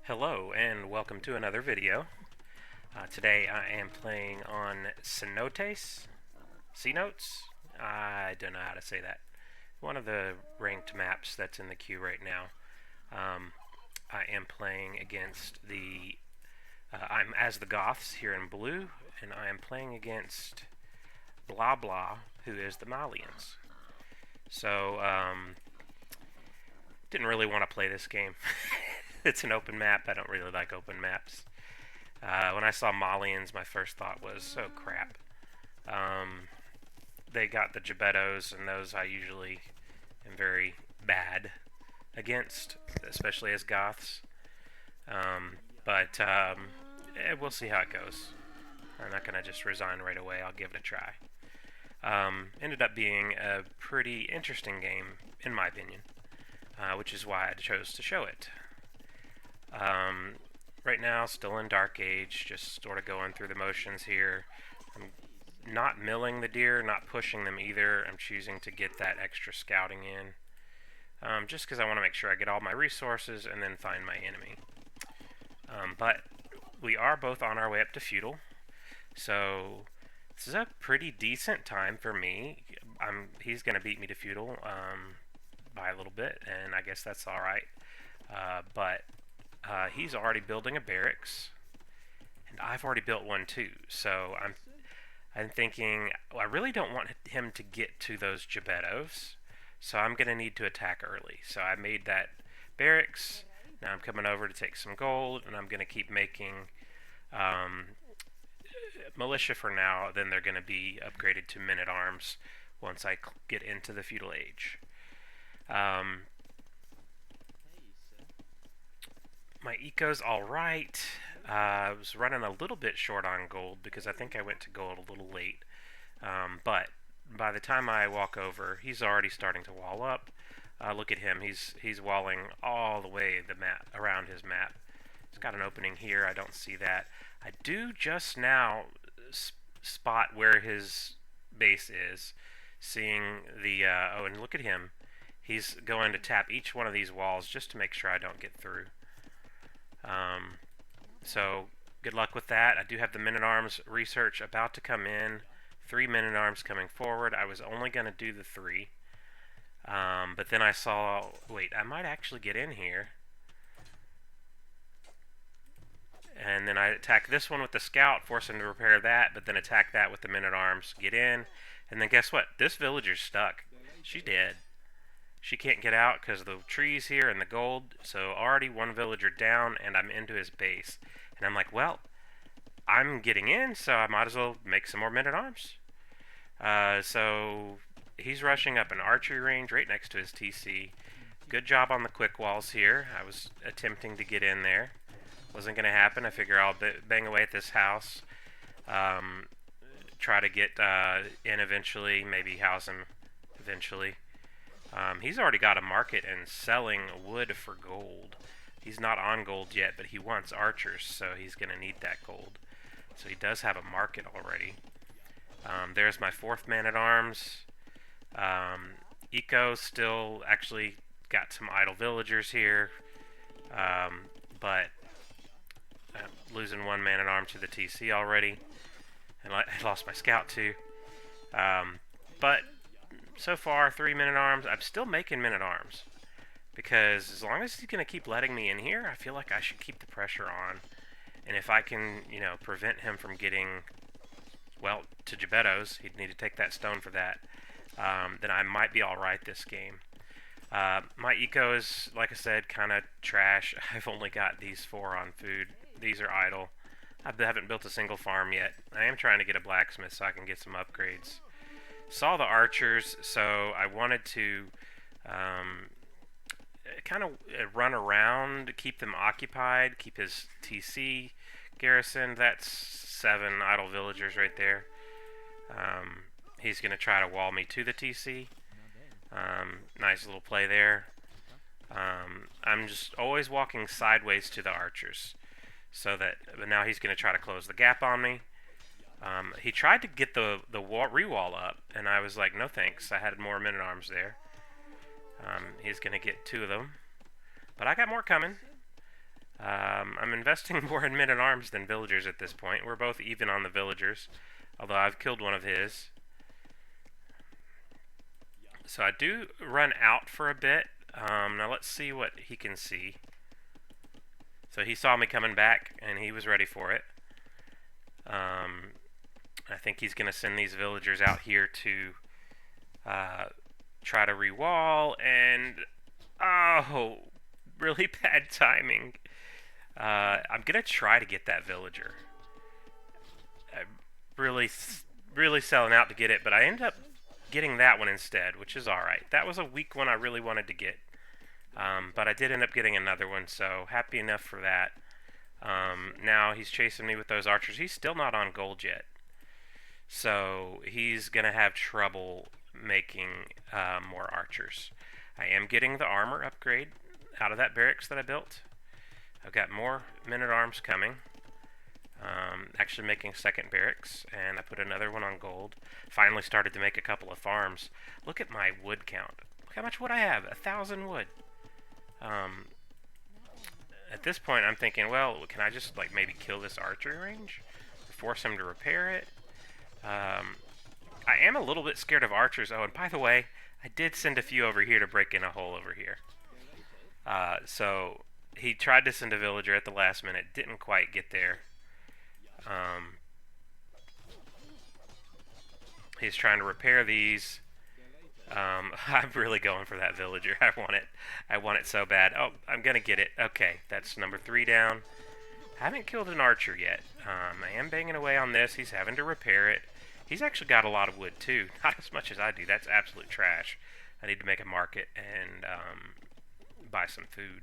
Hello and welcome to another video. Today I am playing on Cenotes. Cenotes? I don't know how to say that. One of the ranked maps that's in the queue right now. I am playing against I'm as the Goths here in blue, and I am playing against blah blah, who is the Malians. So, didn't really want to play this game. It's an open map. I don't really like open maps. When I saw Malians, my first thought was, oh crap. They got the Gbettos, and those I usually am very bad against, especially as Goths. But we'll see how it goes. I'm not going to just resign right away. I'll give it a try. Ended up being a pretty interesting game, in my opinion, which is why I chose to show it. Right now, still in Dark Age, just sort of going through the motions here. I'm not milling the deer, not pushing them either. I'm choosing to get that extra scouting in, just because I want to make sure I get all my resources and then find my enemy. But we are both on our way up to Feudal, so this is a pretty decent time for me. He's going to beat me to Feudal by a little bit, and I guess that's alright. But he's already building a barracks, and I've already built one too. So I'm thinking, well, I really don't want him to get to those Gbettos, so I'm going to need to attack early. So I made that barracks. Now I'm coming over to take some gold, and I'm going to keep making militia for now. Then they're going to be upgraded to men-at-arms once I get into the Feudal Age. My eco's alright. I was running a little bit short on gold because I think I went to gold a little late. But by the time I walk over, he's already starting to wall up. Look at him. He's walling all the way the map around his map. He's got an opening here. I don't see that. I do just now spot where his base is, seeing the oh, and look at him. He's going to tap each one of these walls just to make sure I don't get through. So good luck with that. I do have the men-at-arms research about to come in. 3 men-at-arms coming forward. I was only going to do the 3. But then I saw, wait, I might actually get in here. And then I attack this one with the scout, force him to repair that, but then attack that with the men-at-arms, get in. And then guess what? This villager's stuck. She's dead. She can't get out because of the trees here and the gold. So already one villager down, and I'm into his base. And I'm like, well, I'm getting in, so I might as well make some more men-at-arms. So he's rushing up an archery range right next to his TC. Good job on the quick walls here. I was attempting to get in there. Wasn't going to happen. I figure I'll bang away at this house. Try to get in eventually. Maybe house him eventually. He's already got a market and selling wood for gold. He's not on gold yet, but he wants archers, so he's going to need that gold. So he does have a market already. There's my 4th man-at-arms. Eco still actually got some idle villagers here, but I'm losing 1 man-at-arm to the TC already, and I lost my scout too. But so far, 3 men-at-arms. I'm still making men-at-arms, because as long as he's going to keep letting me in here, I feel like I should keep the pressure on. And if I can, prevent him from getting, well, to Gbettos, he'd need to take that stone for that, then I might be alright this game. My eco is, like I said, kind of trash. I've only got these 4 on food. These are idle. I haven't built a single farm yet. I am trying to get a blacksmith so I can get some upgrades. Saw the archers, so I wanted to kind of run around, keep them occupied, keep his TC garrisoned. That's 7 idle villagers right there. He's going to try to wall me to the TC. Nice little play there. I'm just always walking sideways to the archers, so that, but now he's going to try to close the gap on me. He tried to get the re-wall up, and I was like, no thanks. I had more men-at-arms there. He's going to get 2 of them. But I got more coming. I'm investing more in men-at-arms than villagers at this point. We're both even on the villagers, although I've killed one of his. So I do run out for a bit. Now let's see what he can see. So he saw me coming back, and he was ready for it. I think he's going to send these villagers out here to try to re-wall, and oh, really bad timing. I'm going to try to get that villager. I'm really selling out to get it, but I end up getting that one instead, which is alright. That was a weak one I really wanted to get. But I did end up getting another one, so happy enough for that. Now he's chasing me with those archers. He's still not on gold yet. So he's going to have trouble making more archers. I am getting the armor upgrade out of that barracks that I built. I've got more men-at-arms coming. Actually making second barracks, and I put another one on gold. Finally started to make a couple of farms. Look at my wood count. Look how much wood I have. 1,000 wood. At this point, I'm thinking, well, can I just like maybe kill this archery range? Or force him to repair it? I am a little bit scared of archers. Oh, and by the way, I did send a few over here to break in a hole over here. So he tried to send a villager at the last minute. Didn't quite get there. He's trying to repair these. I'm really going for that villager. I want it. I want it so bad. Oh, I'm gonna get it. Okay, that's number 3 down. Haven't killed an archer yet. I am banging away on this. He's having to repair it. He's actually got a lot of wood too. Not as much as I do. That's absolute trash. I need to make a market and buy some food.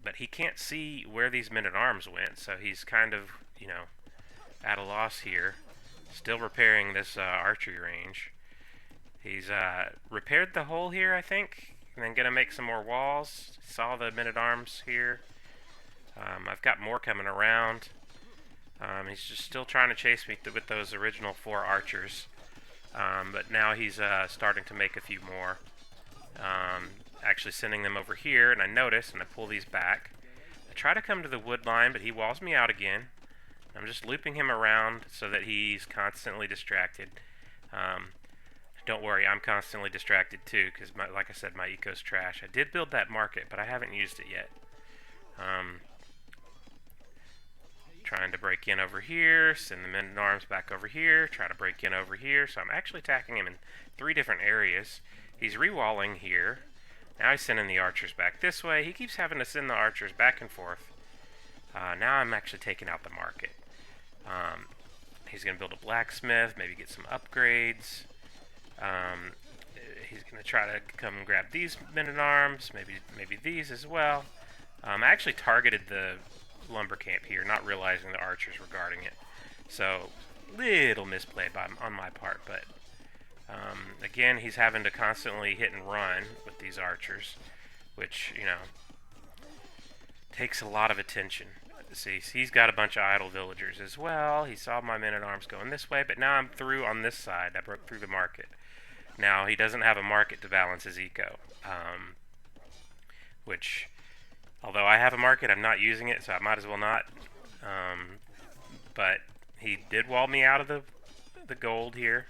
But he can't see where these men-at-arms went, so he's kind of, you know, at a loss here. Still repairing this archery range. He's repaired the hole here, I think, and then gonna make some more walls. Saw the men-at-arms here. I've got more coming around. He's just still trying to chase me with those original 4 archers. But now he's starting to make a few more. Actually sending them over here, and I notice, and I pull these back. I try to come to the wood line, but he walls me out again. I'm just looping him around so that he's constantly distracted. Don't worry, I'm constantly distracted too, because like I said, my eco's trash. I did build that market, but I haven't used it yet. Trying to break in over here, send the men-at-arms back over here, try to break in over here. So I'm actually attacking him in 3 different areas. He's re-walling here. Now he's sending the archers back this way. He keeps having to send the archers back and forth. Now I'm actually taking out the market. He's going to build a blacksmith, maybe get some upgrades. He's going to try to come and grab these men-at-arms, maybe these as well. I actually targeted the lumber camp here, not realizing the archers were guarding it. So, little misplay on my part, but again, he's having to constantly hit and run with these archers, which, you know, takes a lot of attention. See, he's got a bunch of idle villagers as well. He saw my men-at-arms going this way, but now I'm through on this side. I broke through the market. Now, he doesn't have a market to balance his eco, which, although I have a market, I'm not using it, so I might as well not. But he did wall me out of the gold here.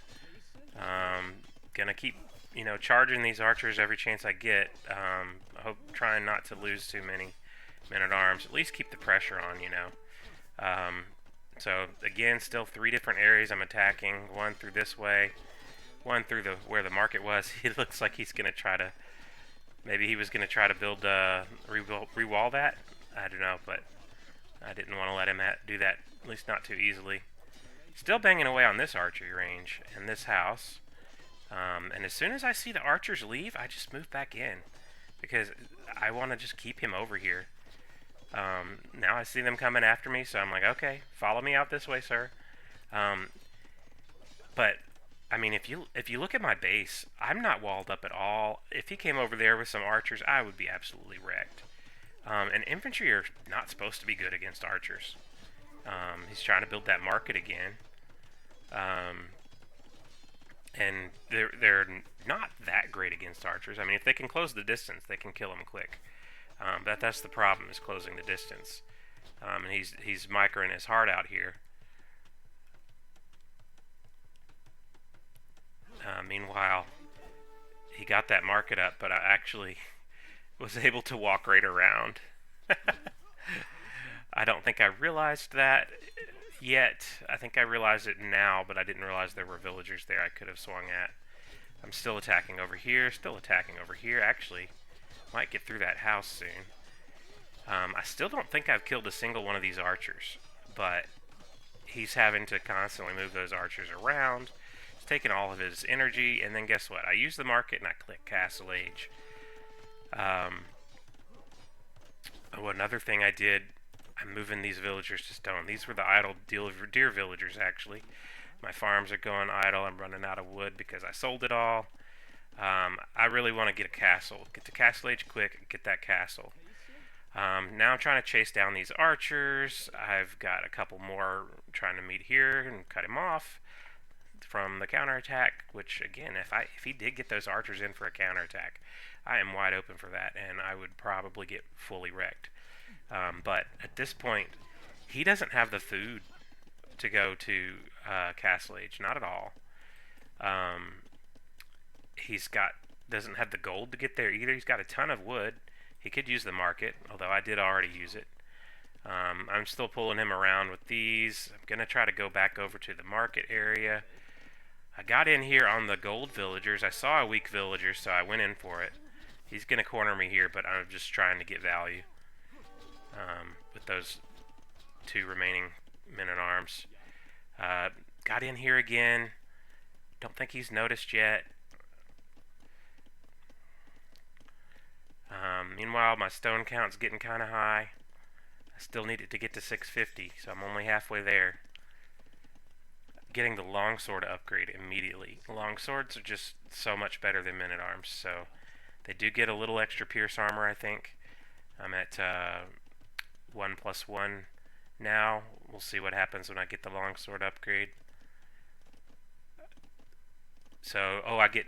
Gonna keep, you know, charging these archers every chance I get. I hope trying not to lose too many men-at-arms. At least keep the pressure on, you know. So again, still 3 different areas I'm attacking. One through this way, one through where the market was. He looks like he's gonna try to. Maybe he was gonna try to build re-wall that. I don't know, but I didn't want to let him do that. At least not too easily. Still banging away on this archery range and this house. And as soon as I see the archers leave, I just move back in because I want to just keep him over here. Now I see them coming after me, so I'm like, okay, follow me out this way, sir. But I mean, if you look at my base, I'm not walled up at all. If he came over there with some archers, I would be absolutely wrecked. And infantry are not supposed to be good against archers. He's trying to build that market again. And they're not that great against archers. I mean, if they can close the distance, they can kill them quick. That's the problem, is closing the distance. And he's microing his heart out here. Meanwhile, he got that market up, but I actually was able to walk right around. I don't think I realized that yet. I think I realized it now, but I didn't realize there were villagers there I could have swung at. I'm still attacking over here, still attacking over here. Actually, might get through that house soon. I still don't think I've killed a single one of these archers, but he's having to constantly move those archers around. It's taking all of his energy, and then guess what? I use the market and I click Castle Age. Oh, another thing I did, I'm moving these villagers to stone. These were the idle deer villagers, actually. My farms are going idle. I'm running out of wood because I sold it all. I really want to get a castle. Get to Castle Age quick, get that castle. Now I'm trying to chase down these archers. I've got a couple more trying to meet here and cut him off from the counterattack, which again, if he did get those archers in for a counterattack, I am wide open for that, and I would probably get fully wrecked. But at this point, he doesn't have the food to go to Castle Age, not at all. Doesn't have the gold to get there either. He's got a ton of wood. He could use the market, although I did already use it. I'm still pulling him around with these. I'm going to try to go back over to the market area. I got in here on the gold villagers. I saw a weak villager, so I went in for it. He's going to corner me here, but I'm just trying to get value with those two remaining men-at-arms. Got in here again. Don't think he's noticed yet. Meanwhile, my stone count's getting kind of high. I still need it to get to 650, so I'm only halfway there. Getting the longsword upgrade immediately. Longswords are just so much better than men-at-arms, so they do get a little extra pierce armor, I think. I'm at 1+1 now. We'll see what happens when I get the longsword upgrade. So, I get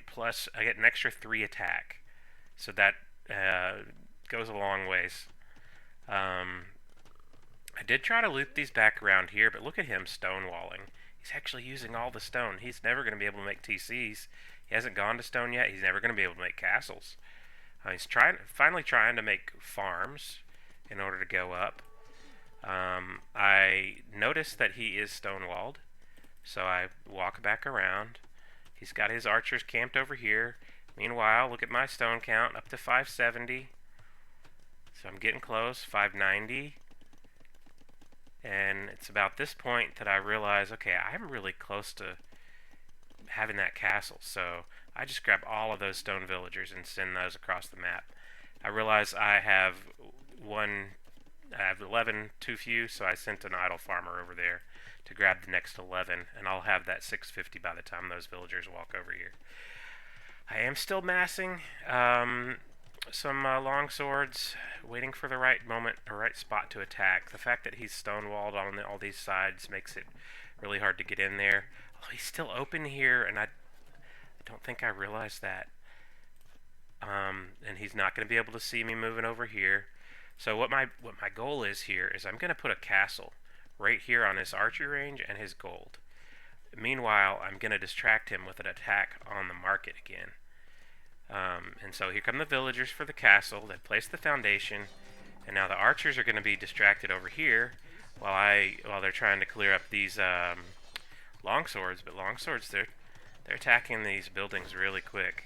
an extra 3 attack. So that goes a long ways. I did try to loop these back around here, but look at him stonewalling. He's actually using all the stone. He's never going to be able to make TCs. He hasn't gone to stone yet. He's never going to be able to make castles. He's finally trying to make farms in order to go up. I noticed that he is stonewalled, so I walk back around. He's got his archers camped over here. Meanwhile, look at my stone count, up to 570. So I'm getting close, 590. And it's about this point that I realize, okay, I'm really close to having that castle. So I just grab all of those stone villagers and send those across the map. I realize I have 11 too few, so I sent an idle farmer over there to grab the next 11, and I'll have that 650 by the time those villagers walk over here. I am still massing some long swords, waiting for the right moment or right spot to attack. The fact that he's stonewalled on all these sides makes it really hard to get in there. Oh, he's still open here, and I don't think I realized that. And he's not going to be able to see me moving over here. So what my goal is here is I'm going to put a castle right here on his archery range and his gold. Meanwhile, I'm going to distract him with an attack on the market again. And so here come the villagers for the castle. They place the foundation, and now the archers are going to be distracted over here while they're trying to clear up these longswords. But longswords, they're attacking these buildings really quick.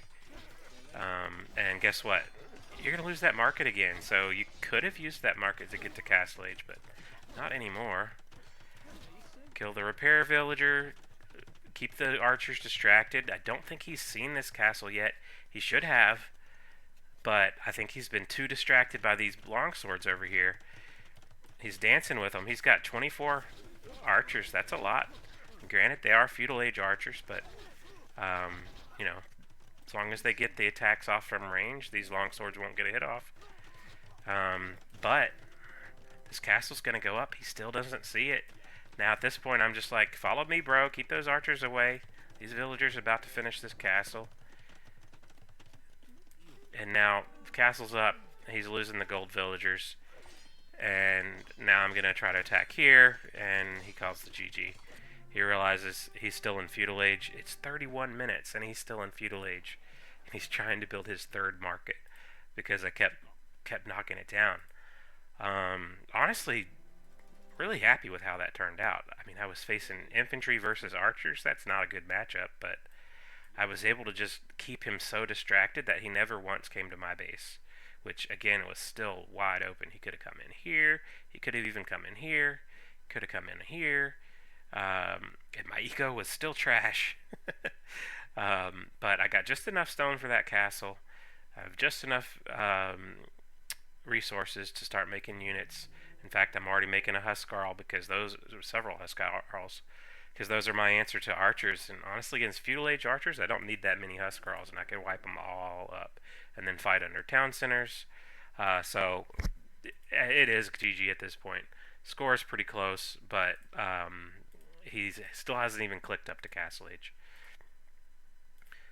And guess what? You're going to lose that market again. So you could have used that market to get to Castle Age, but not anymore. Kill the repair villager. Keep the archers distracted. I don't think he's seen this castle yet. He should have, but I think he's been too distracted by these longswords over here. He's dancing with them. He's got 24 archers. That's a lot. Granted, they are Feudal Age archers, but, you know, as long as they get the attacks off from range, these longswords won't get a hit off. But this castle's going to go up. He still doesn't see it. Now, at this point, I'm just like, follow me, bro. Keep those archers away. These villagers are about to finish this castle. And now, the castle's up. he's losing the gold villagers. And now I'm going to try to attack here, and he calls the GG. He realizes he's still in Feudal Age. It's 31 minutes, and he's still in Feudal Age. And he's trying to build his third market because I kept knocking it down. Honestly, really happy with how that turned out. I mean, I was facing infantry versus archers. That's not a good matchup, but I was able to just keep him so distracted that he never once came to my base, which again was still wide open. He could have come in here. He could have even come in here. Could have come in here. And my eco was still trash. But I got just enough stone for that castle. I have just enough resources to start making units. In fact, I'm already making a Huskarl because those several Huskarls because those are my answer to archers. And honestly, against Feudal Age archers, I don't need that many Huskarls, and I can wipe them all up and then fight under town centers. So it is GG at this point. Score is pretty close, but he still hasn't even clicked up to Castle Age.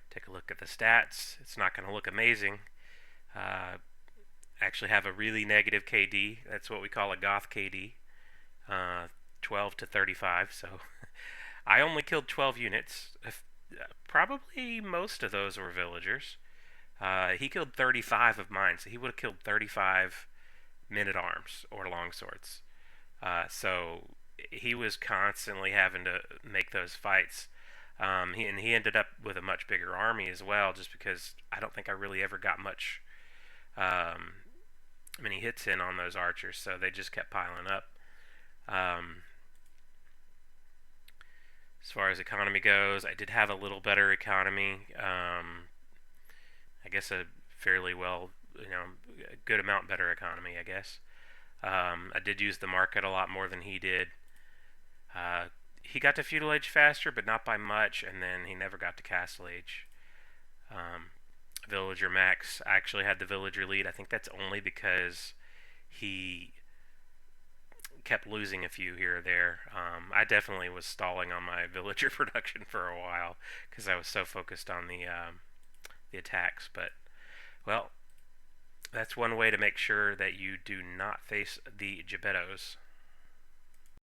Take a look at the stats. It's not going to look amazing. Actually have a really negative KD. That's what we call a Goth KD. 12 to 35. So I only killed 12 units. Probably most of those were villagers. He killed 35 of mine, so he would have killed 35 men-at-arms or longswords. So he was constantly having to make those fights. He ended up with a much bigger army as well, just because I don't think I really ever got many hits in on those archers, so they just kept piling up. As far as economy goes, I did have a little better economy. I guess a fairly a good amount better economy, I guess. I did use the market a lot more than he did. He got to Feudal Age faster, but not by much, and then he never got to Castle Age. Villager max, I actually had the villager lead. I think that's only because he kept losing a few here or there. I definitely was stalling on my villager production for a while because I was so focused on the attacks. But, well, that's one way to make sure that you do not face the Gbettos.